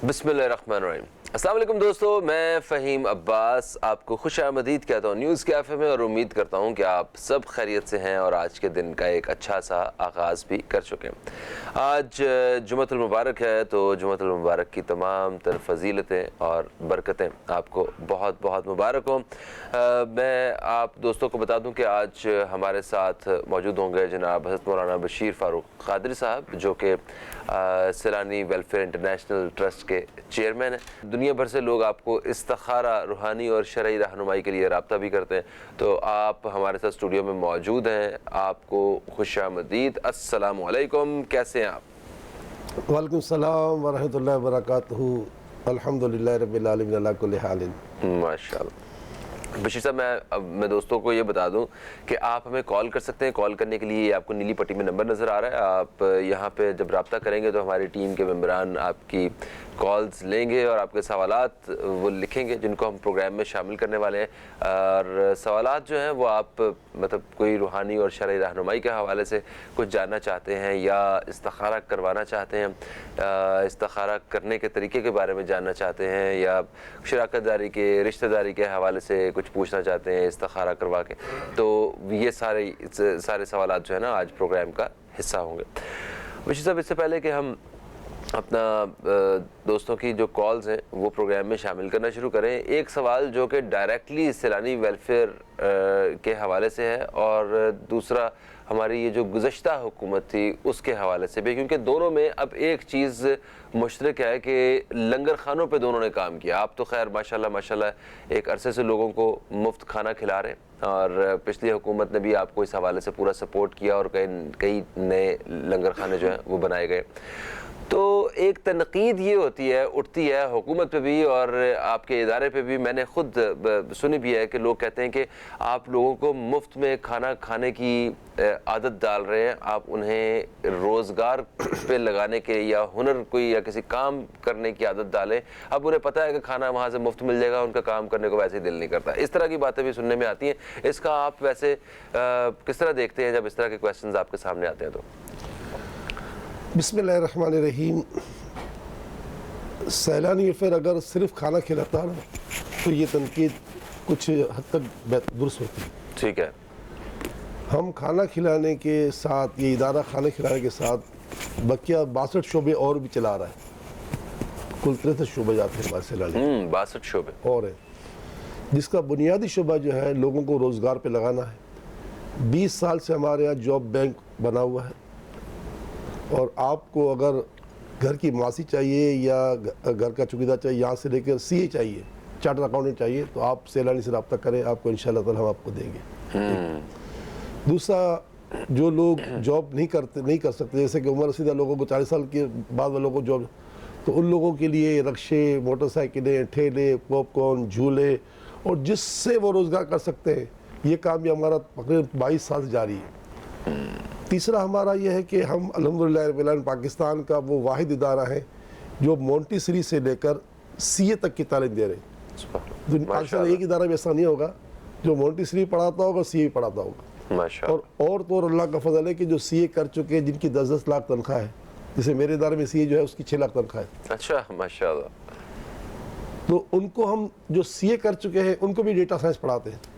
بسم اللہ الرحمن الرحیم۔ السلام علیکم دوستو، میں فہیم عباس آپ کو خوش آمدید کہتا ہوں نیوز کیفے میں، اور امید کرتا ہوں کہ آپ سب خیریت سے ہیں اور آج کے دن کا ایک اچھا سا آغاز بھی کر چکے ہیں۔ آج جمعۃ المبارک ہے، تو جمعۃ المبارک کی تمام تر فضیلتیں اور برکتیں آپ کو بہت بہت مبارک ہوں۔ میں آپ دوستوں کو بتا دوں کہ آج ہمارے ساتھ موجود ہوں گے جناب حضرت مولانا بشیر فاروق قادری صاحب، جو کہ سیلانی ویلفیئر انٹرنیشنل ٹرسٹ کے چیئرمین ہیں۔ دنیا بھر سے لوگ آپ کو استخارہ، روحانی اور شرعی رہنمائی کے لیے رابطہ بھی کرتے ہیں، تو آپ ہمارے ساتھ اسٹوڈیو میں موجود ہیں۔ آپ کو خوش آمدید۔ السلام علیکم، کیسے ہیں آپ؟ وعلیکم السلام ورحمۃ اللہ وبرکاتہ۔ الحمدللہ رب العالمین علی کل حال۔ ماشاءاللہ۔ بشیر صاحب، میں دوستوں کو یہ بتا دوں کہ آپ ہمیں کال کر سکتے ہیں۔ کال کرنے کے لیے آپ کو نیلی پٹی میں نمبر نظر آ رہا ہے، آپ یہاں پہ جب رابطہ کریں گے تو ہماری ٹیم کے ممبران آپ کی کالز لیں گے اور آپ کے سوالات وہ لکھیں گے جن کو ہم پروگرام میں شامل کرنے والے ہیں۔ اور سوالات جو ہیں وہ آپ مطلب کوئی روحانی اور شرعی رہنمائی کے حوالے سے کچھ جاننا چاہتے ہیں، یا استخارہ کروانا چاہتے ہیں، استخارہ کرنے کے طریقے کے بارے میں جاننا چاہتے ہیں، یا شراکت داری کے، رشتہ داری کے حوالے سے کچھ پوچھنا چاہتے ہیں استخارہ کروا کے، تو یہ سارے سوالات جو ہے نا آج پروگرام کا حصہ ہوں گے۔ بشیر صاحب، اس سے پہلے کہ ہم اپنا دوستوں کی جو کالز ہیں وہ پروگرام میں شامل کرنا شروع کریں، ایک سوال جو کہ ڈائریکٹلی سیلانی ویلفیئر کے حوالے سے ہے، اور دوسرا ہماری یہ جو گزشتہ حکومت تھی اس کے حوالے سے بھی، کیونکہ دونوں میں اب ایک چیز مشترک ہے کہ لنگر خانوں پہ دونوں نے کام کیا۔ آپ تو خیر ماشاءاللہ ایک عرصے سے لوگوں کو مفت کھانا کھلا رہے ہیں، اور پچھلی حکومت نے بھی آپ کو اس حوالے سے پورا سپورٹ کیا، اور کئی نئے لنگر خانے جو ہیں وہ بنائے گئے۔ تو ایک تنقید یہ اٹھتی ہے حکومت پہ بھی اور آپ کے ادارے پہ بھی، میں نے خود سنی بھی ہے کہ لوگ کہتے ہیں کہ آپ لوگوں کو مفت میں کھانا کھانے کی عادت ڈال رہے ہیں، آپ انہیں روزگار پہ لگانے کے یا ہنر کوئی یا کسی کام کرنے کی عادت ڈالیں۔ اب انہیں پتہ ہے کہ کھانا وہاں سے مفت مل جائے گا، ان کا کام کرنے کو ویسے ہی دل نہیں کرتا۔ اس طرح کی باتیں بھی سننے میں آتی ہیں، اس کا آپ ویسے کس طرح دیکھتے ہیں جب اس طرح کے کویسچنز آپ کے سامنے آتے ہیں تو؟ بسم اللہ الرحمن الرحیم۔ سیلانی ویلفیئر اگر صرف کھانا کھلاتا نا تو یہ تنقید کچھ حد تک درست ہوتی ہے۔ ٹھیک ہے۔ ہم کھانا کھلانے کے ساتھ، یہ ادارہ کھانا کھلانے کے ساتھ بقیہ 62 شعبے اور بھی چلا رہا ہے۔ کل 63 شعبے جاتے ہیں ہمارے سیلانی، 62 شعبے اور ہیں، جس کا بنیادی شعبہ جو ہے لوگوں کو روزگار پہ لگانا ہے۔ 20 سال سے ہمارے یہاں جاب بینک بنا ہوا ہے، اور آپ کو اگر گھر کی معاشی چاہیے یا گھر کا چوکیدار چاہیے، یہاں سے لے کر سی اے چاہیے، چارٹر اکاؤنٹنٹ چاہیے، تو آپ سیلانی سے رابطہ کریں، آپ کو انشاءاللہ تعالی ہم آپ کو دیں گے۔ دوسرا، جو لوگ جاب نہیں کر سکتے، جیسے کہ عمر رسیدہ لوگوں کو 40 سال کے بعد والوں کو جاب، تو ان لوگوں کے لیے رکشے، موٹر سائیکلیں، ٹھیلے، پاپ کارن، جھولے، اور جس سے وہ روزگار کر سکتے ہیں، یہ کام بھی ہمارا تقریباً 22 سال سے جاری ہے۔ تیسرا ہمارا یہ ہے کہ ہم الحمدللہ رب العالمین پاکستان کا وہ واحد ادارہ ہے جو مونٹیسری سے لے کر سی اے تک کی تعلیم دے رہے ہیں۔ پاکستان ایک ادارہ بھی ایسا نہیں ہوگا جو مونٹیسری پڑھاتا ہوگا، سی اے پڑھاتا ہوگا۔ اور تو اور اللہ کا فضل ہے کہ جو سی اے کر چکے ہیں، جن کی 10-10 لاکھ تنخواہ ہے، جیسے میرے ادارے میں سی اے جو ہے اس کی 6 لاکھ تنخواہ ہے۔ اچھا، ماشاءاللہ۔ تو ان کو ہم جو سی اے کر چکے ہیں ان کو بھی ڈیٹا سائنس پڑھاتے ہیں۔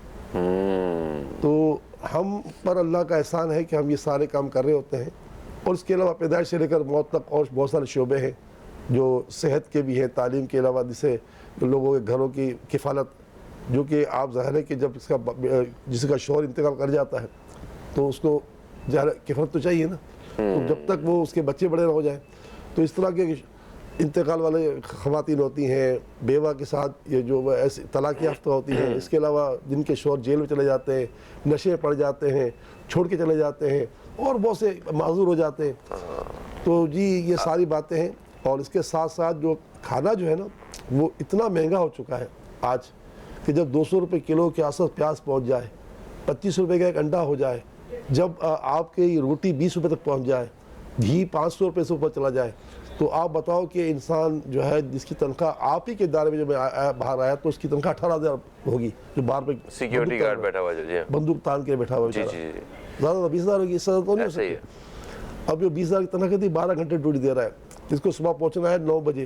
تو ہم پر اللہ کا احسان ہے کہ ہم یہ سارے کام کر رہے ہوتے ہیں، اور اس کے علاوہ پیدائش سے لے کر موت تک اور بہت سارے شعبے ہیں جو صحت کے بھی ہیں، تعلیم کے علاوہ جسے لوگوں کے گھروں کی کفالت، جو کہ آپ ظاہر ہے کہ جب جس کا شوہر انتقال کر جاتا ہے تو اس کو کفالت تو چاہیے نا، تو جب تک وہ اس کے بچے بڑے نہ ہو جائیں، تو اس طرح کے انتقال والے خواتین ہوتی ہیں، بیوہ کے ساتھ یہ جو ایسے طلاق یافتہ ہوتی ہیں، اس کے علاوہ جن کے شوہر جیل میں چلے جاتے ہیں، نشے پڑ جاتے ہیں، چھوڑ کے چلے جاتے ہیں، اور بہت سے معذور ہو جاتے ہیں، تو جی یہ ساری باتیں ہیں۔ اور اس کے ساتھ ساتھ جو کھانا جو ہے نا وہ اتنا مہنگا ہو چکا ہے آج کہ جب 200 روپے کلو کے آس پاس پیاز پہنچ جائے، 25 روپے کا ایک انڈا ہو جائے، جب آپ کی روٹی 20 روپے تک پہنچ جائے، گھی 500 روپے سے اوپر چلا جائے، تو آپ بتاؤ کہ انسان جو ہے جس کی تنخواہ آپ ہی کے ادارے میں جب باہر آیا تو اس کی تنخواہ 18,000 ہوگی، جو باہر پہ سیکیورٹی گارڈ بیٹھا ہوا ہے، بندوق تان کے بیٹھا ہوا ہے، زیادہ 20,000 ہوگی، اس سے زیادہ تو نہیں ہو سکتی۔ اب جو 20,000 کی تنخواہ تھی، 12 گھنٹے ڈیوٹی دے رہا ہے، جس کو صبح پہنچنا ہے 9 بجے،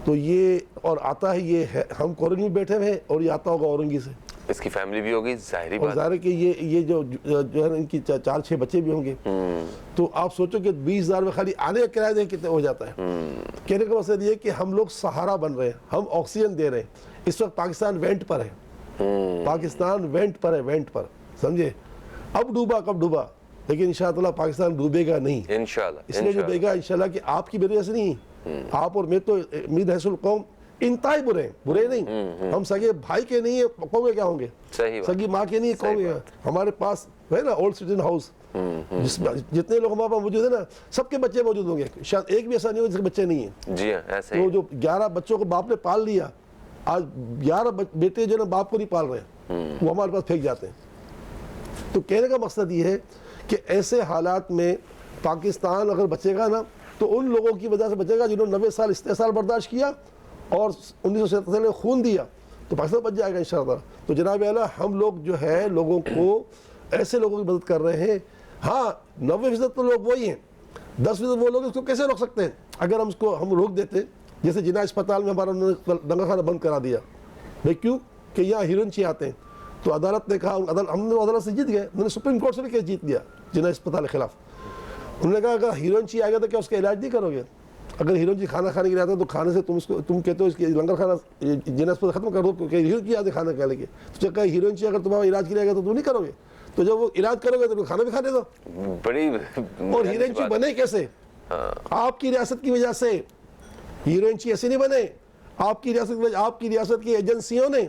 تو یہ اور آتا ہے یہ ہے ہم کالونی میں بیٹھے ہوئے ہیں اور یہ آتا ہوگا اورنگی سے, اس کی فیملی بھی ہوگی, ظاہری اور بات. ظاہر ہے کہ یہ جو ہے نا ان کی 4-6 بچے بھی ہوں گے. تو آپ سوچو کہ 20,000 میں خالی آنے کا کرایہ دیں کتنے ہو جاتا ہے. کہنے کا مقصد یہ کہ ہم لوگ سہارا بن رہے ہیں, ہم آکسیجن دے رہے ہیں. اس وقت پاکستان وینٹ پر ہے, پاکستان وینٹ پر ہے, وینٹ پر, سمجھے. اب ڈوبا کب ڈوبا, لیکن انشاءاللہ پاکستان ڈوبے گا نہیں انشاءاللہ. اس لیے ڈوبے گا انشاءاللہ کہ آپ کی میری وجہ سے نہیں, آپ اور میں تو امید حیث القوم انتہائی برے ہیں, برے نہیں, ہم سگے بھائی کے نہیں ہیں, قوم کے کیا ہوں گے, صحیح بات. سگی ماں کے نہیں, قوم کے. ہمارے پاس ہے نا اولڈ سٹیزن ہاؤس, جتنے لوگ ہمارے پاس موجود ہیں نا سب کے بچے موجود ہوں گے, شاید ایک بھی ایسا نہیں ہو جس کے بچے نہیں ہیں. جی ہاں ایسے ہی. تو جو 11 بچوں کو باپ نے پال لیا, آج 11 بیٹے جو نا باپ کو نہیں پال رہے ہیں, وہ ہمارے پاس پھینک جاتے ہیں. تو کہنے کا مقصد یہ ہے کہ ایسے حالات میں پاکستان اگر بچے گا نا تو ان لوگوں کی وجہ سے بچے گا جنہوں نے 90 سال استحصال برداشت کیا اور 1947 میں خون دیا, تو پاکستان بچ جائے گا انشاءاللہ. تو جناب اعلیٰ ہم لوگ جو ہے لوگوں کو ایسے لوگوں کی مدد کر رہے ہیں. ہاں 90% تو لوگ وہی ہیں, 10% وہ لوگ اس کو کیسے روک سکتے ہیں. اگر ہم اس کو ہم روک دیتے, جیسے جناح اسپتال میں ہمارا دنگا خانہ بند کرا دیا, بھائی کیوں کہ یہاں ہیروئن آتے ہیں, تو عدالت نے کہا, ہم نے عدالت سے جیت گئے, انہوں نے سپریم کورٹ سے بھی کیس جیت لیا جناح اسپتال کے خلاف. انہوں نے کہا اگر ہیروئن آئے گا تو کیا اس کا علاج نہیں کرو گے. اگر ہیروئن کھانا کھانے کے لیے آتا ہے تو کھانے سے تم کہتے ہو اس کی لنگر کھانا جناح اسپتال ختم کر دو کہ ہیروئن آتے کھانا کھانے کے, تو کہا ہیروئن اگر تمہارا علاج کیا گا تو تم نہیں کرو گے, تو جب وہ علاج کرو گے تو کھانا بھی کھانے دو. بڑی اور ہیروئن بنے کیسے, آپ کی ریاست کی وجہ سے. ہیروئن ایسے نہیں بنے, آپ کی ریاست کی ایجنسیوں نے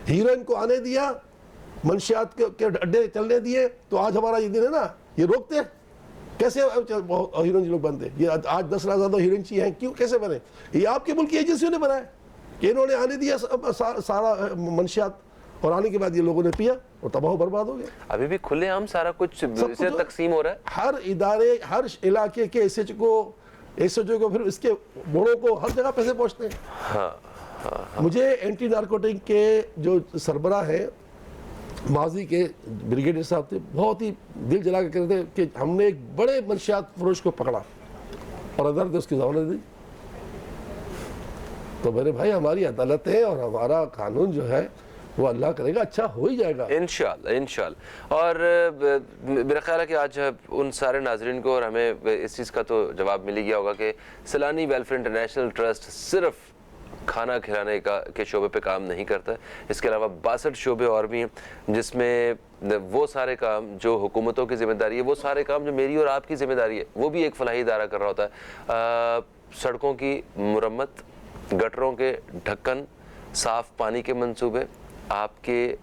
ہیروئن کو آنے دیا, منشیات کے اڈے چلنے دیے, تو آج ہمارا یہ دن ہے نا, یہ روکتے ہیں. کیسے ہیروئن لوگ بنتے, یہ آج 10 لاکھ زیادہ ہیروئن ہیں, کیوں کیسے بنے؟ یہ آپ کے ملک کی ایجنسیوں نے بنایا کہ انہوں نے آنے دیا سارا منشیات, اور آنے کے بعد یہ لوگوں نے پیا اور تباہ و برباد ہو گیا. ابھی بھی کھلے عام سارا کچھ سے تقسیم ہو رہا ہے. ہر ادارے, ہر علاقے کے ایس ایچ او کو, پھر اس کے بوڑوں کو ہر جگہ پیسے پہنچتے ہیں. مجھے اینٹی نارکوٹک کے جو سربراہ ہیں ماضی کے بریگیڈیئر صاحب تھے, بہت ہی دل جلا کے کہتے تھے کہ ہم نے ایک بڑے منشیات فروش کو پکڑا اور عدالت نے اس کی ضمانت دی. تو میرے بھائی ہماری عدالت ہے اور ہمارا قانون جو ہے وہ اللہ کرے گا اچھا ہو ہی جائے گا انشاءاللہ. اور میرا خیال ہے کہ آج ان سارے ناظرین کو اور ہمیں اس چیز کا تو جواب مل ہی گیا ہوگا کہ سیلانی ویلفیئر انٹرنیشنل ٹرسٹ صرف کھانا کھلانے کے شعبے پہ کام نہیں کرتا ہے. اس کے علاوہ 62 شعبے اور بھی ہیں جس میں وہ سارے کام جو حکومتوں کی ذمہ داری ہے, وہ سارے کام جو میری اور آپ کی ذمہ داری ہے, وہ بھی ایک فلاحی ادارہ کر رہا ہوتا ہے. سڑکوں کی مرمت, گٹروں کے ڈھکن, صاف پانی کے منصوبے, آپ کے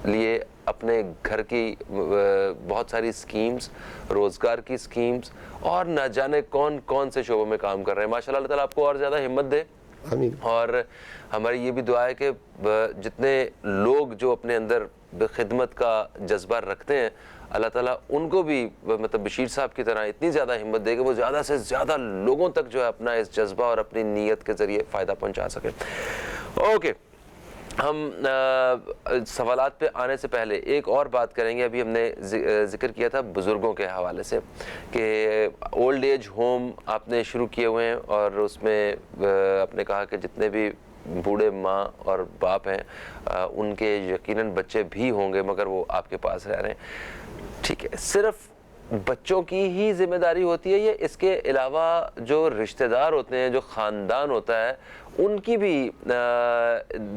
لیے اپنے گھر کی بہت ساری سکیمز, روزگار کی سکیمز, اور نہ جانے کون کون سے شعبوں میں کام کر رہے ہیں. ماشاءاللہ اللہ تعالیٰ آپ کو اور زیادہ ہمت دے. اور ہماری یہ بھی دعا ہے کہ جتنے لوگ جو اپنے اندر خدمت کا جذبہ رکھتے ہیں, اللہ تعالیٰ ان کو بھی مطلب بشیر صاحب کی طرح اتنی زیادہ ہمت دے کہ وہ زیادہ سے زیادہ لوگوں تک جو ہے اپنا اس جذبہ اور اپنی نیت کے ذریعے فائدہ پہنچا سکیں. اوکے, ہم سوالات پہ آنے سے پہلے ایک اور بات کریں گے. ابھی ہم نے ذکر کیا تھا بزرگوں کے حوالے سے کہ اولڈ ایج ہوم آپ نے شروع کیے ہوئے ہیں, اور اس میں آپ نے کہا کہ جتنے بھی بوڑھے ماں اور باپ ہیں ان کے یقیناً بچے بھی ہوں گے مگر وہ آپ کے پاس رہ رہے ہیں. ٹھیک ہے, صرف بچوں کی ہی ذمہ داری ہوتی ہے, یا اس کے علاوہ جو رشتہ دار ہوتے ہیں, جو خاندان ہوتا ہے, ان کی بھی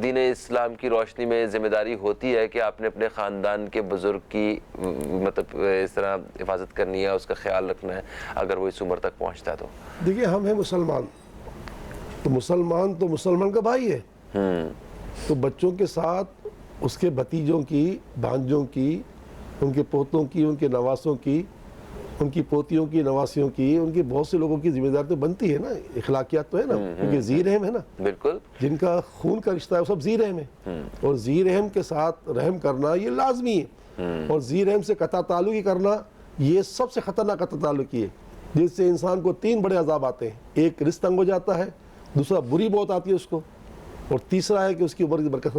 دین اسلام کی روشنی میں ذمہ داری ہوتی ہے کہ آپ نے اپنے خاندان کے بزرگ کی مطلب اس طرح حفاظت کرنی ہے, اس کا خیال رکھنا ہے اگر وہ اس عمر تک پہنچتا ہے؟ تو دیکھیے ہم ہیں مسلمان, تو مسلمان کا بھائی ہے, تو بچوں کے ساتھ اس کے بھتیجوں کی, بھانجوں کی, ان کے پوتوں کی, ان کے نواسوں کی, ان کی پوتیوں کی, نواسیوں کی, ان کے بہت سے لوگوں کی ذمہ داری تو بنتی ہے نا, اخلاقیات تو ہے نا, کیونکہ ذی رحم ہے نا, بالکل, جن کا خون کا رشتہ ہے وہ سب ذی رحم ہے, اور ذی رحم کے ساتھ رحم کرنا یہ لازمی ہے, اور ذی رحم سے قطع تعلقی کرنا یہ سب سے خطرناک قطع تعلقی ہے, جس سے انسان کو 3 بڑے عذاب آتے ہیں. ایک رزق تنگ ہو جاتا ہے, دوسرا بری موت آتی ہے اس کو, اور تیسرا ہے کہ اس کی عمر کی برکت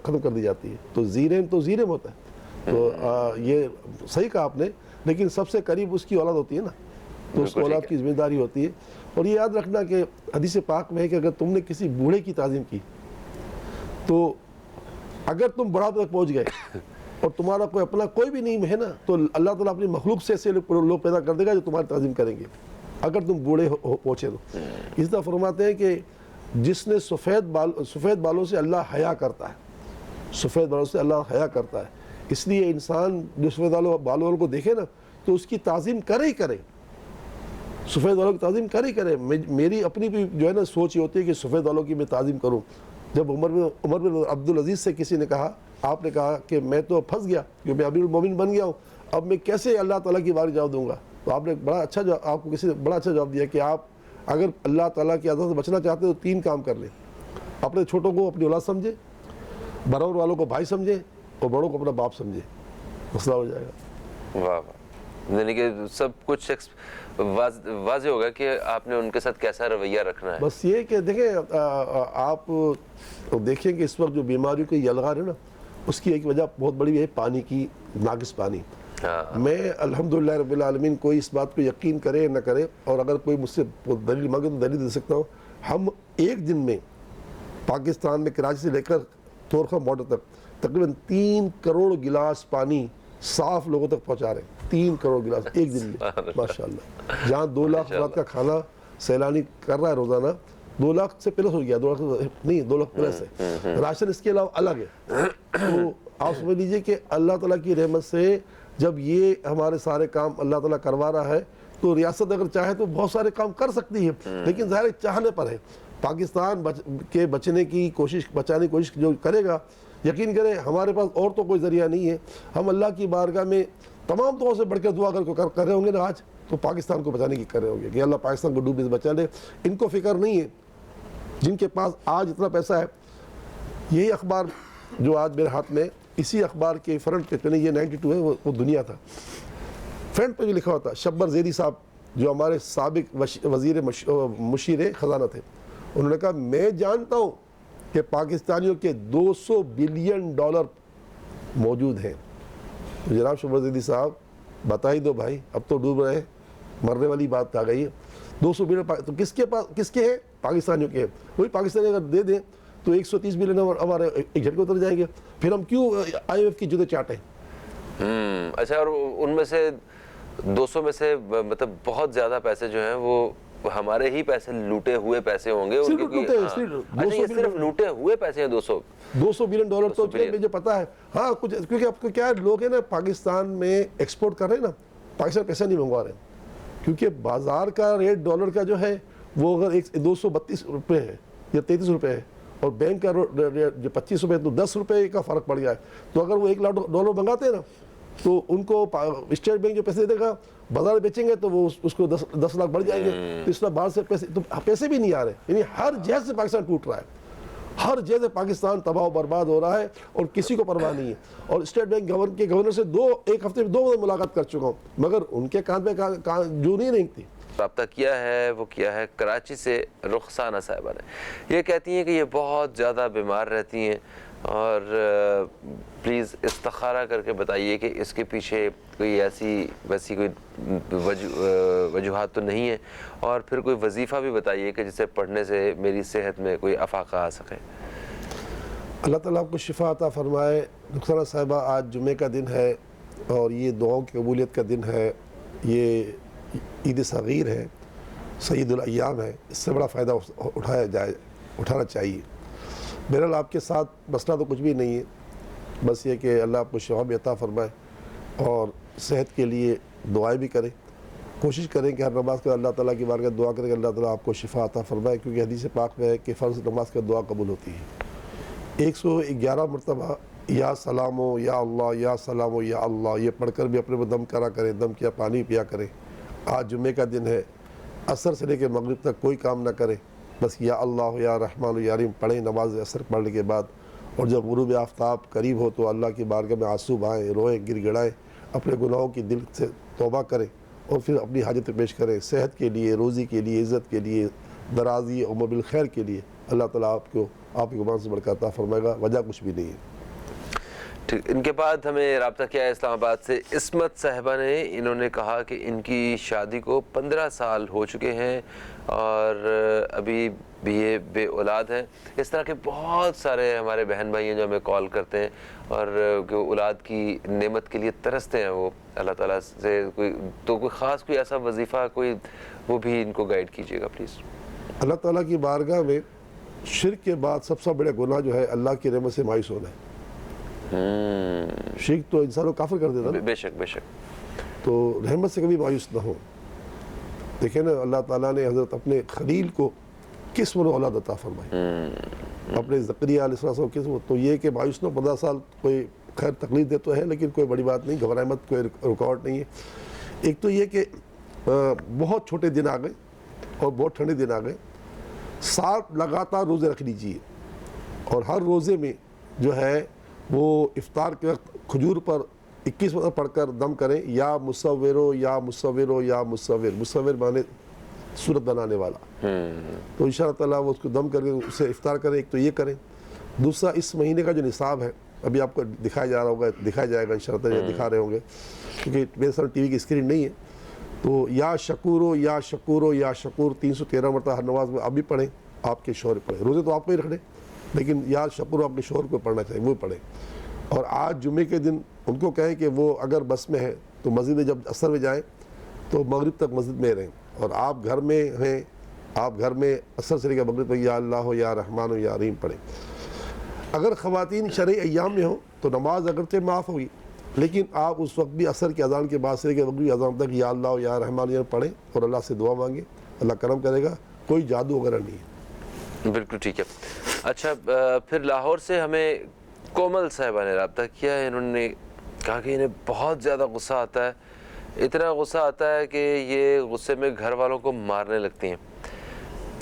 ختم کر دی جاتی ہے. تو ذی رحم ہوتا ہے. تو یہ صحیح کہا آپ نے, لیکن سب سے قریب اس کی اولاد ہوتی ہے نا, تو اس کو اولاد کی ذمہ داری ہوتی ہے. اور یہ یاد رکھنا کہ حدیث پاک میں ہے کہ اگر تم نے کسی بوڑھے کی تعظیم کی تو اگر تم بڑھاپے تک پہنچ گئے اور تمہارا کوئی اپنا کوئی بھی نہیں ہے نا, تو اللہ تعالیٰ اپنی مخلوق سے ایسے لوگ پیدا کر دے گا جو تمہاری تعظیم کریں گے اگر تم بوڑھے پہنچے تو. اس طرح فرماتے ہیں کہ جس نے سفید بالوں سے اللہ حیا کرتا ہے, سفید بالوں سے اللہ حیا کرتا ہے, اس لیے انسان جو سفید بالوں کو دیکھے نا تو اس کی تعظیم کرے ہی کرے, سفید بالوں کی تعظیم کرے ہی کرے. میری اپنی بھی جو ہے نا سوچ یہ ہوتی ہے کہ سفید بالوں کی میں تعظیم کروں. جب عمر بن عبدالعزیز سے کسی نے کہا, آپ نے کہا کہ میں تو پھنس گیا کہ میں امیر المومنین بن گیا ہوں, اب میں کیسے اللہ تعالیٰ کی بارگاہ جواب دوں گا, تو آپ نے بڑا اچھا آپ کو کسی نے بڑا اچھا جواب دیا کہ آپ اگر اللہ تعالیٰ کی عذاب سے بچنا چاہتے ہو تو 3 کام کر لیں. اپنے چھوٹوں کو اپنی اولاد سمجھے, برابر والوں کو بھائی سمجھے, اور بڑوں کو اپنا باپ سمجھے, مسئلہ ہو جائے گا. واہ واہ, یعنی کہ سب کچھ واضح ہوگا کہ آپ نے ان کے ساتھ کیسا رویہ رکھنا ہے. بس یہ کہ دیکھیں آپ دیکھیں کہ اس وقت جو بیماریوں کی یلغار ہے نا, اس کی ایک وجہ بہت بڑی ہے پانی کی, ناقص پانی. میں الحمدللہ رب العالمین, کوئی اس بات پہ یقین کرے نہ کرے, اور اگر کوئی مجھ سے دلیل مانگے تو دلیل دے سکتا ہوں. ہم ایک دن میں پاکستان میں کراچی سے لے کر تورخم بارڈر تک تقریباً 3 کروڑ گلاس پانی صاف لوگوں تک پہنچا رہے ہیں. 3 کروڑ گلاس ایک دن میں, ماشاءاللہ. جہاں 2 لاکھ افراد کا کھانا سیلانی کر رہا ہے روزانہ, 2 لاکھ سے پلس ہو گیا, 2 لاکھ نہیں 2 لاکھ پلس ہے. راشن اس کے علاوہ الگ ہے. تو آپ سمجھ لیجئے کہ اللہ تعالیٰ کی رحمت سے جب یہ ہمارے سارے کام اللہ تعالیٰ کروا رہا ہے تو ریاست اگر چاہے تو بہت سارے کام کر سکتی ہے, لیکن ظاہر چاہنے پر ہے. پاکستان کے بچانے کی کوشش جو کرے گا, یقین کریں ہمارے پاس اور تو کوئی ذریعہ نہیں ہے. ہم اللہ کی بارگاہ میں تمام طور سے بڑھ کر دعا کر رہے ہوں گے نا آج, تو پاکستان کو بچانے کی کر رہے ہوں گے کہ اللہ پاکستان کو ڈوبنے سے بچا لے. ان کو فکر نہیں ہے جن کے پاس آج اتنا پیسہ ہے. یہی اخبار جو آج میرے ہاتھ میں, اسی اخبار کے فرنٹ پہ یہ 92 ہے, وہ دنیا تھا. فرنٹ پہ بھی لکھا ہوا تھا, شبر زیدی صاحب جو ہمارے سابق وزیر مشیر خزانہ تھے, انہوں نے کہا میں جانتا ہوں کہ پاکستانیوں کے $200 بلین موجود ہیں. تو جناب شبر زیدی صاحب بتا ہی دو بھائی, اب تو ڈوب رہے ہیں, مرنے والی بات آ گئی ہے. 200 بلین تو کس کے پاس, کس کے ہیں؟ پاکستانیوں کے ہیں. وہی پاکستانی اگر دے دیں تو 130 بلین ہمارے ایک جھٹکے اتر جائیں گے. پھر ہم کیوں IMF کی جدے چاٹیں؟ اچھا, اور ان میں سے 200 میں سے مطلب بہت زیادہ پیسے جو ہیں وہ ہمارے ہی پیسے, لوٹے ہوئے پیسے ہوں گے. یہ صرف لوٹے ہوئے پیسے ہیں. $200 بلین تو مجھے پتا ہے. ہاں کچھ, کیونکہ آپ کو کیا لوگ ہیں نا پاکستان میں ایکسپورٹ کر رہے ہیں نا, پاکستان پیسہ نہیں منگوا رہے ہیں, کیونکہ بازار کا ریٹ ڈالر کا جو ہے وہ اگر 232 روپے ہے یا 33 روپے ہے, اور بینک کا جو 25 روپے, تو 10 روپے کا فرق پڑ گیا ہے. تو اگر وہ $1 لاکھ منگاتے ہیں نا, تو ان کو اسٹیٹ بینک جو پیسے دے گا بازار بیچیں گے تو وہ اس کو 10 لاکھ بڑھ جائیں گے. تو اس طرح باہر سے پیسے بھی نہیں آ رہے. یعنی ہر جہت سے پاکستان ٹوٹ رہا ہے, ہر جہت سے پاکستان تباہ و برباد ہو رہا ہے, اور کسی کو پرواہ نہیں ہے. اور اسٹیٹ بینک کے گورنر سے ایک ہفتے میں 2 بار ملاقات کر چکا ہوں, مگر ان کے کان پہ جو نہیں رہتی. رابطہ کیا ہے وہ کیا ہے کراچی سے رخسانہ صاحبہ نے. یہ کہتی ہیں کہ یہ بہت زیادہ بیمار رہتی ہیں, اور پلیز استخارہ کر کے بتائیے کہ اس کے پیچھے کوئی ویسی کوئی وجوہات تو نہیں ہے, اور پھر کوئی وظیفہ بھی بتائیے کہ جسے پڑھنے سے میری صحت میں کوئی افاقہ آ سکے. اللہ تعالیٰ آپ کو شفا عطا فرمائے. رخسانہ صاحبہ, آج جمعے کا دن ہے اور یہ دعاؤں کی قبولیت کا دن ہے. یہ عید صغیر ہے, سید الایام ہے, اس سے بڑا فائدہ اٹھانا چاہیے. بہرحال آپ کے ساتھ مسئلہ تو کچھ بھی نہیں ہے, بس یہ کہ اللہ آپ کو شفا بھی عطا فرمائے, اور صحت کے لیے دعائیں بھی کریں. کوشش کریں کہ ہر نماز کے اللہ تعالیٰ کی بارگاہ دعا کریں کہ اللہ تعالیٰ آپ کو شفا عطا فرمائے, کیونکہ حدیث پاک میں ہے کہ فرض نماز کا دعا قبول ہوتی ہے. 111 مرتبہ یا سلامو یا اللہ, یا سلامو یا اللہ, یہ پڑھ کر بھی اپنے میں دم کرا کریں, دم کیا پانی پیا کریں. آج جمعے کا دن ہے, عصر سے لے کے مغرب تک کوئی کام نہ کریں, بس یا اللہ یا رحمان یا رحیم پڑھیں نماز عصر پڑھنے کے بعد. اور جب غروب آفتاب قریب ہو تو اللہ کی بارگاہ میں آنسو بہائیں, روئیں, گر گڑائیں, اپنے گناہوں کی دل سے توبہ کریں, اور پھر اپنی حاجت پیش کریں. صحت کے لیے, روزی کے لیے, عزت کے لیے, درازی عمر بالخیر کے لیے اللہ تعالیٰ آپ کی زبان سے بڑھ کر عطا فرمائے گا. وجہ کچھ بھی نہیں ہے. ٹھیک، ان کے بعد ہمیں رابطہ کیا ہے اسلام آباد سے عصمت صاحبہ نے. انہوں نے کہا کہ ان کی شادی کو 15 سال ہو چکے ہیں اور ابھی بھی یہ بے اولاد ہیں. اس طرح کے بہت سارے ہمارے بہن بھائی ہیں جو ہمیں کال کرتے ہیں اور کہ اولاد کی نعمت کے لیے ترستے ہیں وہ اللہ تعالیٰ سے. کوئی خاص کوئی ایسا وظیفہ کوئی وہ بھی ان کو گائیڈ کیجیے گا پلیز. اللہ تعالیٰ کی بارگاہ میں شرک کے بعد سب سے بڑا گناہ جو ہے اللہ کی رحمت سے مایوس ہونا ہے. شرک تو انسان کو کافر کر دیتا نا. بے شک بے شک. تو رحمت سے کبھی مایوس نہ ہو. دیکھیں نا اللہ تعالیٰ نے حضرت اپنے خلیل کو قسم اولاد عطا فرمائی, اپنے زکریا علیہ السلام قسم. تو یہ کہ مایوس نہ 15 سال کوئی خیر تکلیف دے تو ہے لیکن کوئی بڑی بات نہیں, گھبرائے مت, کوئی رکاوٹ نہیں ہے. ایک تو یہ کہ بہت چھوٹے دن آ گئے اور بہت ٹھنڈے دن آ گئے. 7 لگاتار روزے رکھ لیجیے اور ہر روزے میں جو ہے وہ افطار کے وقت کھجور پر 21 مرتبہ پڑھ کر دم کریں, یا مصورو یا مصورو یا مصور. مصور مانے صورت بنانے والا. تو انشاءاللہ تعالیٰ وہ اس کو دم کر کے اسے افطار کریں. ایک تو یہ کریں. دوسرا اس مہینے کا جو نصاب ہے ابھی آپ کو دکھایا جا رہا ہوگا, دکھایا جائے گا انشاءاللہ تعالیٰ, دکھا رہے ہوں گے کیونکہ میرے سامنے ٹی وی کی اسکرین نہیں ہے. تو یا شکورو یا شکورو یا شکور 313 مرتبہ ہر نماز میں آپ بھی پڑھیں, آپ کے شوہر پڑھیں. روزے تو آپ کو ہی رکھنے لیکن یا شکورو آپ کے شوہر کو پڑھنا چاہیے, وہ پڑھیں. اور آج جمعے کے دن ان کو کہیں کہ وہ اگر بس میں ہے تو مسجد میں جب عصر میں جائیں تو مغرب تک مسجد میں رہیں, اور آپ گھر میں ہیں آپ گھر میں عصر سے لے کے مغرب تک یا اللہ ہو یا رحمان ہو یا رحیم پڑھیں. اگر خواتین شرعی ایام میں ہوں تو نماز اگرچہ معاف ہوگی لیکن آپ اس وقت بھی عصر کی اذان کے بعد سے لے کے مغرب کی اذان تک یا اللہ ہو یا رحمان یا پڑھیں اور اللہ سے دعا مانگیں, اللہ کرم کرے گا. کوئی جادو وغیرہ نہیں ہے. بالکل ٹھیک ہے. اچھا پھر لاہور سے ہمیں کومل صاحبہ نے رابطہ کیا ہے. انہوں نے کہا کہ انہیں بہت زیادہ غصہ آتا ہے, اتنا غصہ آتا ہے کہ یہ غصے میں گھر والوں کو مارنے لگتی ہیں.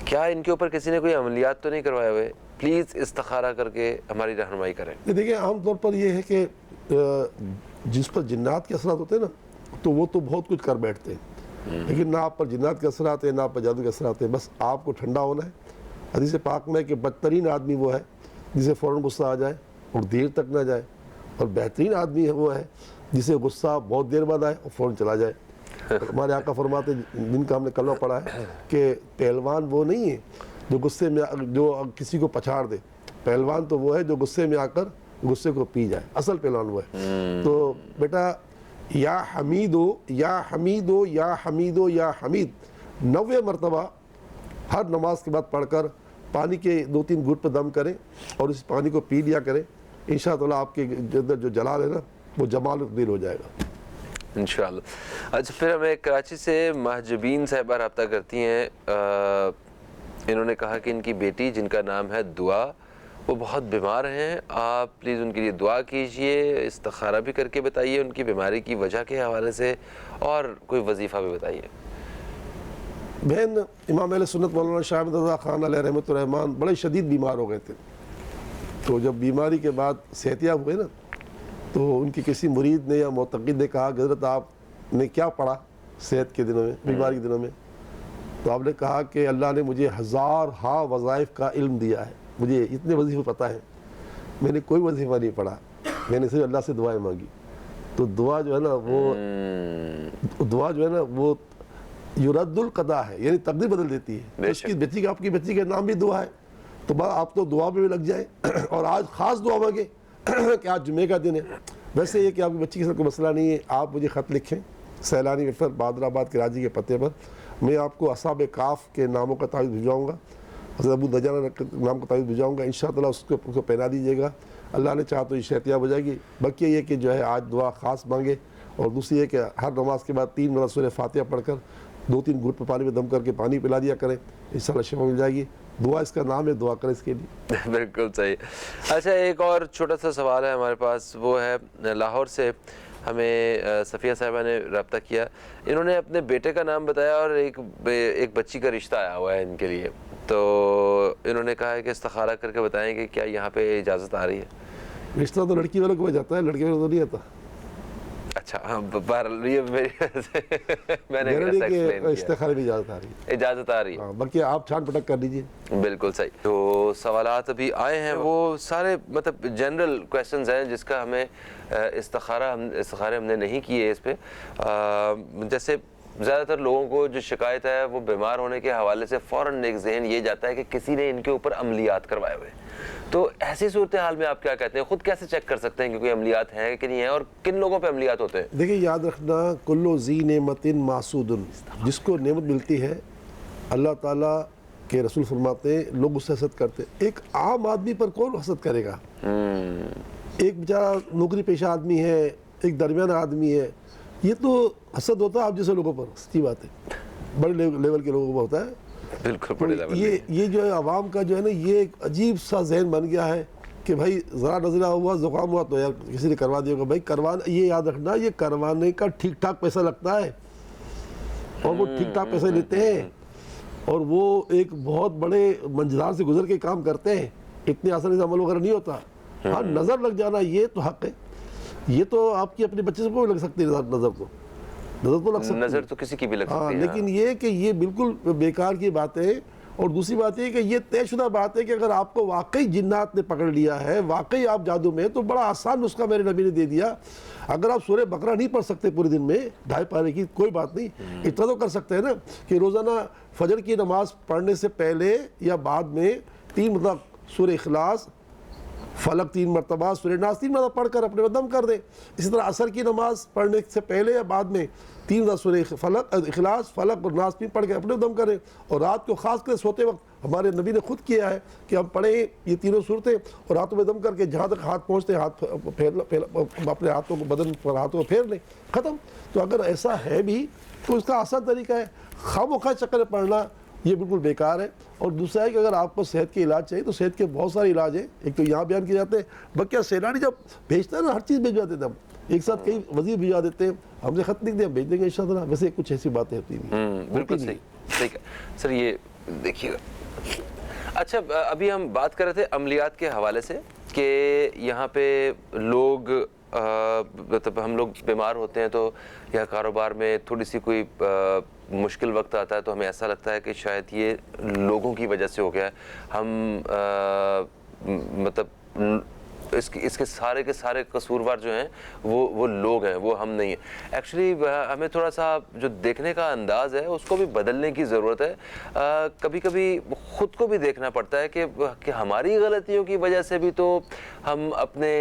کیا ان کے اوپر کسی نے کوئی عملیات تو نہیں کروائے ہوئے؟ پلیز استخارہ کر کے ہماری رہنمائی کریں. دیکھیں عام طور پر یہ ہے کہ جس پر جنات کے اثرات ہوتے ہیں نا تو وہ تو بہت کچھ کر بیٹھتے ہیں, لیکن نہ آپ پر جنات کے اثرات ہیں نہ آپ پر جادو کے اثرات ہیں. بس آپ کو ٹھنڈا ہونا ہے. حدیث پاک میں کہ بدترین آدمی وہ ہے جسے فوراً غصہ آ جائے اور دیر تک نہ جائے, اور بہترین آدمی وہ ہے جسے غصہ بہت دیر بعد آئے اور فوراً چلا جائے. ہمارے آقا فرماتے جن کا ہم نے کلمہ پڑھا ہے کہ پہلوان وہ نہیں ہے جو غصے میں جو کسی کو پچھاڑ دے, پہلوان تو وہ ہے جو غصے میں آ کر غصے کو پی جائے. اصل پہلوان وہ ہے. تو بیٹا یا حمیدو یا حمیدو یا حمیدو یا حمید 90 مرتبہ ہر نماز کے بعد پڑھ کر پانی کے 2-3 گھٹ پہ دم کریں اور اس پانی کو پی لیا کریں. انشاءاللہ آپ کے اندر جو جلال ہے نا وہ جمال تبدیل ہو جائے گا انشاءاللہ. اچھا پھر ہمیں کراچی سے مہجبین صاحبہ رابطہ کرتی ہیں. انہوں نے کہا کہ ان کی بیٹی جن کا نام ہے دعا وہ بہت بیمار ہیں, آپ پلیز ان کے لیے دعا کیجئے, استخارہ بھی کر کے بتائیے ان کی بیماری کی وجہ کے حوالے سے, اور کوئی وظیفہ بھی بتائیے. بہن امام اہل سنت مولانا شاہ احمد رضا خان علیہ رحمۃ الرحمان بڑے شدید بیمار ہو گئے تھے. تو جب بیماری کے بعد صحتیاب ہوئے نا تو ان کی کسی مرید نے یا معتقد نے کہا کہ حضرت آپ نے کیا پڑھا صحت کے دنوں میں, بیماری کے دنوں میں؟ تو آپ نے کہا کہ اللہ نے مجھے 1000 وظائف کا علم دیا ہے, مجھے اتنے وظیفے پتہ ہیں, میں نے کوئی وظیفہ نہیں پڑھا, میں نے صرف اللہ سے دعائیں مانگی. تو دعا جو ہے نا وہ یرد القضاء ہے, یعنی تقدیر بدل دیتی ہے. اس کی بچی کا آپ کی بچی کا نام بھی دعا ہے تو بس آپ تو دعا میں بھی لگ جائیں. اور آج خاص دعا مانگے کہ آج جمعے کا دن ہے. ویسے یہ کہ آپ کی بچی کے ساتھ کوئی مسئلہ نہیں ہے, آپ مجھے خط لکھیں سیلانی وفر بادر آباد کراچی کے پتے پر, میں آپ کو اصحاب کاف کے ناموں کا تعویذ بھجواؤں گا, حضرت ابو دجانہ کے نام کا تعویذ بھجواؤں گا. انشاءاللہ اس کو پہنا دیجیے گا, اللہ نے چاہا تو یہ صحتیاب ہو جائے گی. باقی یہ کہ جو ہے آج دعا خاص مانگے, اور دوسری یہ کہ ہر نماز کے بعد 3 مرتبہ سورہ فاتحہ پڑھ کر 2-3 گھٹ پہ پانی میں دم کر کے پانی پلا دیا کریں, انشاءاللہ شفا مل جائے گی. دعا اس کا نام ہے, دعا کریں اس کے لیے. بالکل صحیح. اچھا ایک اور چھوٹا سا سوال ہے ہمارے پاس, وہ ہے لاہور سے ہمیں صفیہ صاحبہ نے رابطہ کیا. انہوں نے اپنے بیٹے کا نام بتایا اور ایک بچی کا رشتہ آیا ہوا ہے ان کے لیے. تو انہوں نے کہا ہے کہ استخارہ کر کے بتائیں کہ کیا یہاں پہ اجازت آ رہی ہے. رشتہ تو لڑکی والوں کو ہو جاتا ہے, لڑکے والوں کو نہیں آتا. اچھا ہاں بہرحال یہ میں نے استخارے میں اجازت آ رہی ہے، اجازت آ رہی ہے، باقی آپ چھان پٹک کر لیجیے. بالکل صحیح. تو سوالات ابھی آئے ہیں وہ سارے مطلب جنرل کویسچنز ہیں جس کا ہمیں استخارے ہم نے نہیں کیے اس پہ. جیسے زیادہ تر لوگوں کو جو شکایت ہے وہ بیمار ہونے کے حوالے سے فوراً ایک ذہن یہ جاتا ہے کہ کسی نے ان کے اوپر عملیات کروائے ہوئے. تو ایسی صورتحال میں آپ کیا کہتے ہیں، خود کیسے چیک کر سکتے ہیں کہ کوئی عملیات ہیں کہ نہیں ہیں، اور کن لوگوں پہ عملیات ہوتے ہیں؟ دیکھیں یاد رکھنا کلو ذی نعمت معصود، جس کو نعمت ملتی ہے اللہ تعالیٰ کے رسول فرماتے ہیں لوگ اس سے حسد کرتے ہیں. ایک عام آدمی پر کون حسد کرے گا؟ ایک بیچارہ نوکری پیشہ آدمی ہے، ایک درمیانہ آدمی ہے، یہ تو حسد ہوتا ہے آپ جیسے لوگوں پر. سچی بات ہے، بڑے لیول کے لوگوں پر ہوتا ہے. بالکل بڑے لیول. یہ جو ہے عوام کا جو ہے نا یہ ایک عجیب سا ذہن بن گیا ہے کہ بھائی ذرا نزلہ ہوا زکام ہوا تو یار کسی نے کروا دیا ہوگا. بھائی کروانا، یہ یاد رکھنا یہ کروانے کا ٹھیک ٹھاک پیسہ لگتا ہے اور وہ ٹھیک ٹھاک پیسے لیتے ہیں اور وہ ایک بہت بڑے منجلار سے گزر کے کام کرتے ہیں. اتنی آسانی سے عمل وغیرہ نہیں ہوتا. ہاں نظر لگ جانا یہ تو حق ہے، یہ تو آپ کی اپنے بچے سے کوئی لگ سکتی ہے نظر تو لگ سکتی ہے، نظر تو کسی کی بھی لگ سکتی ہے. لیکن یہ کہ یہ بالکل بیکار کی بات ہے. اور دوسری بات یہ کہ یہ طے شدہ بات ہے کہ اگر آپ کو واقعی جنات نے پکڑ لیا ہے، واقعی آپ جادو میں، تو بڑا آسان نسخہ میرے نبی نے دے دیا. اگر آپ سورہ بقرہ نہیں پڑھ سکتے پورے دن میں 2.5 پارے کی، کوئی بات نہیں، اتنا تو کر سکتے ہیں نا کہ روزانہ فجر کی نماز پڑھنے سے پہلے یا بعد میں 3 مرتبہ سورہ اخلاص، فلق 3 مرتبہ، سورہ ناس 3 مرتبہ پڑھ کر اپنے دم کر دیں. اسی طرح عصر کی نماز پڑھنے سے پہلے یا بعد میں 3 مرتبہ سورہ فلق، اخلاص، فلق اور ناس 3 پڑھ کے اپنے دم کریں. اور رات کو خاص کر سوتے وقت ہمارے نبی نے خود کیا ہے کہ ہم پڑھیں یہ تینوں صورتیں اور راتوں میں دم کر کے جہاں تک ہاتھ پہنچتے ہاتھ اپنے ہاتھوں کو بدن پر ہاتھوں کو پھیر لیں، ختم. تو اگر ایسا ہے بھی تو اس کا آسان طریقہ ہے. خواہ چکر پڑھنا یہ بالکل بیکار ہے. اور دوسرا ہے کہ اگر آپ کو صحت کے علاج چاہیے تو صحت کے بہت سارے علاج ہیں. ایک تو یہاں بیان کیے جاتے ہیں، بکیا سیلانی جب بھیجتا ہے نا ہر چیز بھیجوا دیتے ہیں ہم، ایک ساتھ کئی وزیر بھیجوا دیتے ہیں. ہم سے خط لکھ دیں ہم بھیج دیں گے انشاءاللہ. ویسے کچھ ایسی باتیں ہوتی ہیں. بالکل صحیح ہے سر. یہ دیکھیے گا. اچھا ابھی ہم بات کر رہے تھے عملیات کے حوالے سے کہ یہاں پہ لوگ مطلب ہم لوگ بیمار ہوتے ہیں تو یا کاروبار میں تھوڑی سی کوئی مشکل وقت آتا ہے تو ہمیں ایسا لگتا ہے کہ شاید یہ لوگوں کی وجہ سے ہو گیا ہے. ہم مطلب اس کے سارے قصوروار جو ہیں وہ لوگ ہیں، وہ ہم نہیں ہیں. ایکچولی ہمیں تھوڑا سا جو دیکھنے کا انداز ہے اس کو بھی بدلنے کی ضرورت ہے. کبھی کبھی خود کو بھی دیکھنا پڑتا ہے کہ ہماری غلطیوں کی وجہ سے بھی تو ہم اپنے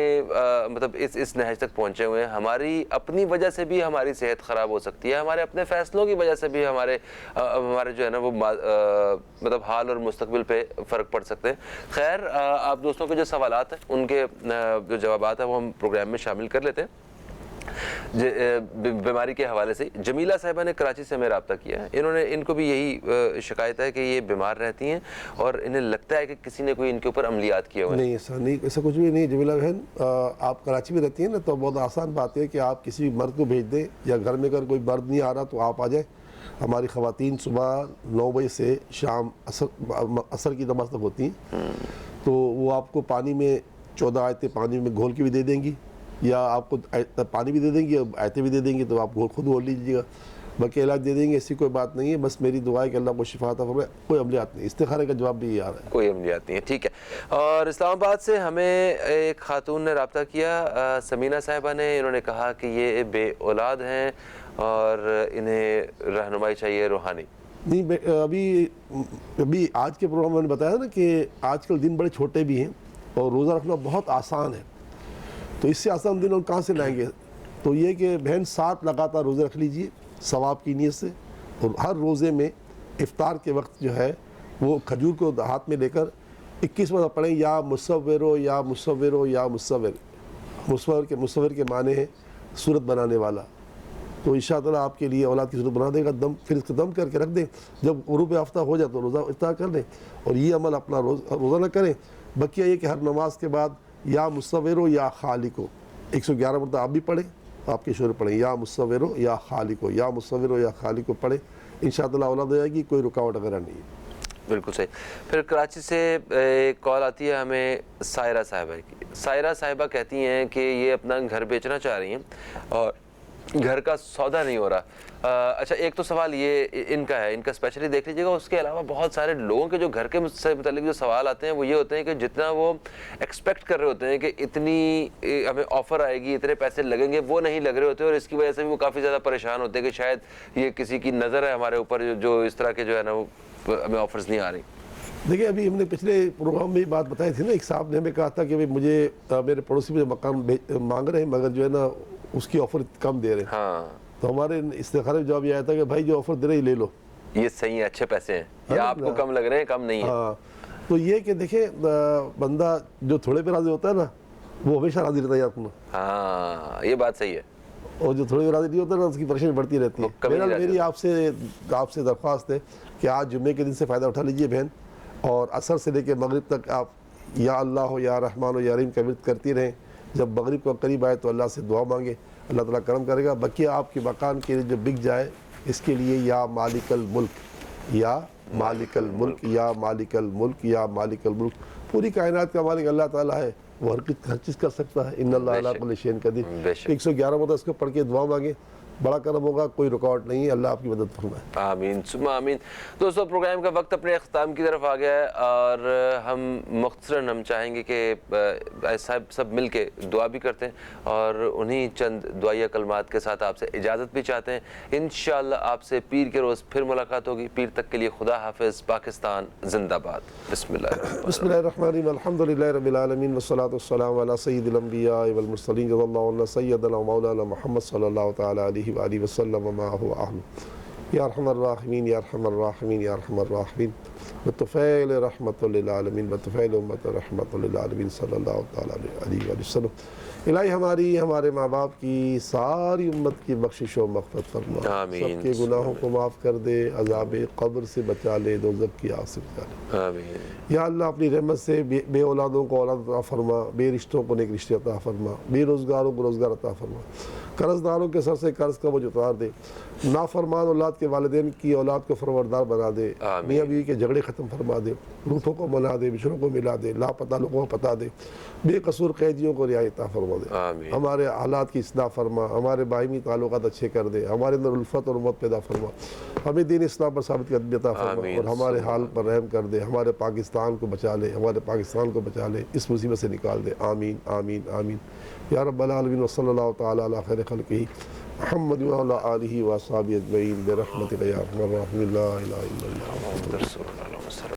مطلب اس نہج تک پہنچے ہوئے ہیں. ہماری اپنی وجہ سے بھی ہماری صحت خراب ہو سکتی ہے، ہمارے اپنے فیصلوں کی وجہ سے بھی ہمارے جو ہے نا وہ مطلب حال اور مستقبل پہ فرق پڑ سکتے ہیں. خیر آپ دوستوں کے جو سوالات ہیں ان کے جو جوابات ہیں وہ ہم پروگرام میں شامل کر لیتے ہیں. بیماری کے حوالے سے جمیلہ صاحبہ نے کراچی سے ہمیں رابطہ کیا ہے. ان کو بھی یہی شکایت ہے کہ یہ بیمار رہتی ہیں اور انہیں لگتا ہے کہ کسی نے کوئی ان کے اوپر عملیات کیا ہوا ہے. نہیں ایسا نہیں، ایسا کچھ بھی نہیں. جمیلہ بہن آپ کراچی میں رہتی ہیں نا تو بہت آسان بات ہے کہ آپ کسی مرد کو بھیج دیں یا گھر میں اگر کوئی مرد نہیں آ رہا تو آپ آ جائیں. ہماری خواتین صبح 9 بجے سے شام عصر کی نماز تک ہوتی ہیں تو وہ آپ کو پانی میں 14 آیتیں پانی میں گھول کے بھی دے دیں گی یا آپ کو پانی بھی دے دیں گی اور آیتیں بھی دے دیں گی تو آپ خود گھول لیجیے گا. باقی علاج دے دیں گے، ایسی کوئی بات نہیں ہے. بس میری دعا ہے کہ اللہ کو شفا عطا فرمائے. کوئی عملیات نہیں، استخارے کا جواب بھی یہ آ رہا ہے. کوئی عملیات نہیں ہے. ٹھیک ہے. اور اسلام آباد سے ہمیں ایک خاتون نے رابطہ کیا، سمینہ صاحبہ نے. انہوں نے کہا کہ یہ بے اولاد ہیں اور انہیں رہنمائی چاہیے روحانی. نہیں ابھی آج کے پروگرام میں نے بتایا نا کہ آج کل دن بڑے چھوٹے بھی ہیں اور روزہ رکھنا بہت آسان ہے. تو اس سے آسان دن اور کہاں سے لائیں گے؟ تو یہ کہ بہن 7 لگاتار روزے رکھ لیجئے ثواب کی نیت سے. اور ہر روزے میں افطار کے وقت جو ہے وہ کھجور کو ہاتھ میں لے کر 21 مرتبہ پڑھیں یا مصورو یا مصورو یا مصور. مصور کے معنی ہے صورت بنانے والا. تو انشاءاللہ آپ کے لیے اولاد کی صورت بنا دے گا. پھر اس کو دم کر کے رکھ دیں. جب غروب آفتاب ہو جائے تو روزہ افطار کر دیں اور یہ عمل اپنا روزانہ کریں. بقیہ یہ کہ ہر نماز کے بعد یا مصورو یا خالقو 111 مرتبہ آپ بھی پڑھیں، آپ کے شوہر پڑھیں یا مصورو یا خالقو، یا مصورو یا خالقو پڑھیں. انشاءاللہ اولاد ہو جائے گی، کوئی رکاوٹ وغیرہ نہیں ہے. بالکل صحیح. پھر کراچی سے ایک کال آتی ہے ہمیں سائرہ صاحبہ کی. سائرہ صاحبہ کہتی ہیں کہ یہ اپنا گھر بیچنا چاہ رہی ہیں اور گھر کا سودا نہیں ہو رہا۔ اچھا ایک تو سوال یہ ان کا ہے، ان کا اسپیشلی دیکھ لیجیے گا، اس کے علاوہ بہت سارے لوگوں کے جو گھر کے سے متعلق جو سوال آتے ہیں وہ یہ ہوتے ہیں کہ جتنا وہ ایکسپیکٹ کر رہے ہوتے ہیں کہ اتنی ہمیں آفر آئے گی، اتنے پیسے لگیں گے، وہ نہیں لگ رہے ہوتے، اور اس کی وجہ سے بھی وہ کافی زیادہ پریشان ہوتے ہیں کہ شاید یہ کسی کی نظر ہے ہمارے اوپر جو اس طرح کے جو ہے نا وہ ہمیں آفرز نہیں آ رہی۔ دیکھیں ابھی ہم نے پچھلے پروگرام میں یہ بات بتائی تھی نا، ایک صاحب نے ہمیں کہا تھا کہ مجھے میرے پڑوسی مجھے مکان مانگ رہے ہیں مگر جو ہے نا اس کی آفر کم دے رہے ہیں۔ ہاں تو ہمارے استخارے میں جواب یہ آیا تھا کہ بھائی جو آفر دے رہے ہیں لے لو، یہ صحیح ہے، اچھے پیسے ہیں، یا آپ کو کم لگ رہے ہیں، کم نہیں ہے۔ ہاں تو یہ کہ دیکھیں بندہ جو تھوڑے پہ راضی ہوتا ہے نا وہ ہمیشہ راضی رہتا ہے اپنا، ہاں یہ بات صحیح ہے، اور جو تھوڑے پہ راضی نہیں ہوتا نا اس کی پریشانی بڑھتی رہتی ہے۔ بہرحال میری آپ سے درخواست ہے کہ آج جمعے کے دن سے فائدہ اٹھا لیجئے بہن، اور عصر سے لے کے مغرب تک آپ یا اللہ ہو یا رحمان ہو یا رحیم کا ورد کرتی رہیں۔ جب مغرب کو قریب آئے تو اللہ سے دعا مانگے، اللہ تعالیٰ کرم کرے گا۔ بقیہ آپ کے مکان کے لیے جو بک جائے اس کے لیے یا مالک الملک یا مالک الملک یا مالک الملک یا مالک الملک، پوری کائنات کا مالک اللہ تعالیٰ ہے، وہ ہر چیز کر سکتا ہے۔ ان اللہ علی کل شیء قدیر، 111 مرتبہ اس کو پڑھ کے دعا مانگے، بڑا کرم ہوگا، کوئی رکاوٹ نہیں ہے، اللہ آپ کی مدد فرمائے۔ آمین ثم آمین۔ دوستو پروگرام کا وقت اپنے اختتام کی طرف آ گیا ہے، اور ہم مختصراً ہم چاہیں گے کہ صاحب سب مل کے دعا بھی کرتے ہیں، اور انہی چند دعائیہ کلمات کے ساتھ آپ سے اجازت بھی چاہتے ہیں۔ انشاءاللہ آپ سے پیر کے روز پھر ملاقات ہوگی۔ پیر تک کے لیے خدا حافظ، پاکستان زندہ باد۔ بسم اللہ بسم اللہ الرحمن الرحیم، الحمد للہ رب العالمین والصلاة والسلام علی سید الانبیاء والمرسلین، جزا اللہ عنا سیدنا مولانا محمد صلی اللہ تعالی علیہ وآلہ وسلم وما هو اہل۔ یا ارحم الراحمین یا ارحم الراحمین یا ارحم الراحمین، بطفیل رحمت للعالمین، بطفیل امت رحمت للعالمین صلی اللہ تعالی علیہ وآلہ وسلم۔ الہی ہماری ہمارے ماں باپ کی ساری امت کی بخشش و مغفرت فرما، آمین۔ سب کے گناہوں کو معاف کر دے، عذاب قبر سے بچا لے، دوزخ کی آگ سے بچا لے۔ آمین۔ یا اللہ اپنی رحمت سے بے اولادوں کو اولاد عطا فرما، بے رشتوں کو نیک رشتے عطا فرما، بے روزگاروں کو روزگار عطا فرما، قرض داروں کے سر سے قرض کا بوجھ اتار دے، نافرمان اولاد کے والدین کی اولاد کو فرمانبردار بنا دے، میاں بیوی کے جھگڑے ختم فرما دے، روٹھوں کو منا دے، بچھڑوں کو ملا دے، لاپتہ لوگوں کو پتہ دے، بے قصور قیدیوں کو رہائی عطا فرما دے، آمین۔ ہمارے حالات کی اصلاح فرما، ہمارے باہمی تعلقات اچھے کر دے، ہمارے اندر الفت اور امت پیدا فرما، ہمیں دین اسلام پر ثابت قدمی عطا فرما، اور ہمارے حال پر رحم کر دے، ہمارے پاکستان کو بچا لے، ہمارے پاکستان کو بچا لے، اس مصیبت سے نکال دے۔ آمین آمین آمین یا رب العالمین، وصلی اللہ تعالی علی خیر خلقہ محمد وعلی آلہ واصحابہ اجمعین برحمتک یا ارحم الراحمین، لا الہ الا اللہ۔